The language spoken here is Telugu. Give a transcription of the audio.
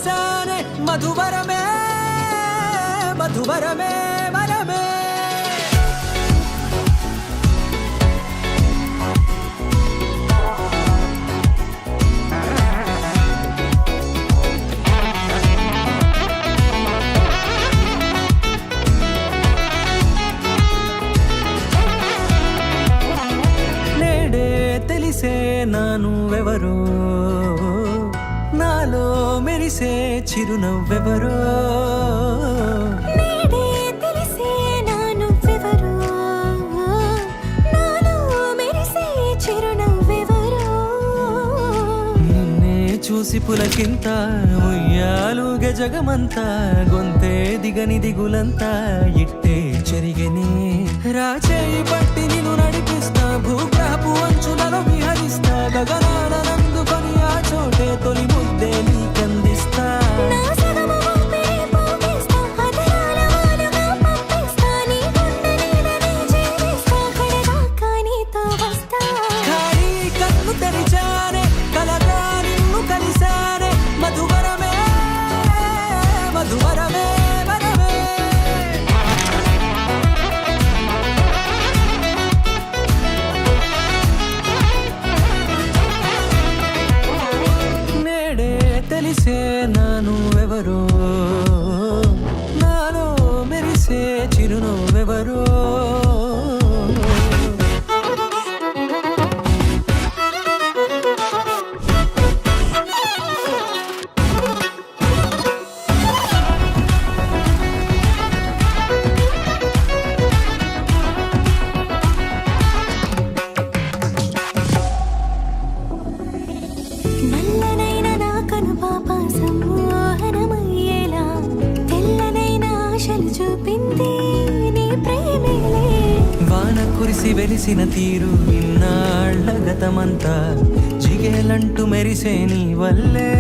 కలిసానే మధువరమే మధువరమే వరమే తెలిసే నానువెవరో నాలో మెరిసే చిరునవ్వెవరో నేడే తెలిసే నానువెవరో నాలో మెరిసే చిరునవ్వెవరో నిన్నే చూసి పులకింత ఉయ్యాలుగ జగమంతా గొంతే దిగని దిగులంతా ఇట్టే చెరిగని రాచేయి పట్టి నిన్ను నడిపిస్తా భూగ్రహపు అంచులలో విహరిస్తా గగనానందుకొని ఆ చోటే తొలి ముద్దే నీకందిస్తా నా సగమ ఊపిరి పోగిస్తా అదరాల వాలుగా పంపిస్తా నీ గుండె నీడనే జీవిస్తా కడదాకా నీతో వస్తా ఖాళీ కన్ను తెరిచానే కలగా నిన్ను కలిసానే మధువరమే మధువరమే వరమే నేడే తెలిసే నానువెవరో నాలో మెరిసే చిరునవ్వెవరో నల్లనైన నా కనుపాప సమ్మోహనమయ్యేలా తెల్లనైన ఆశలు చూపింది నీ ప్రేమేలే వాన కురిసి వెలిసిన తీరు ఇన్నాళ్ల గతమంతా జిగేలంటూ మెరిసే నీ వల్లే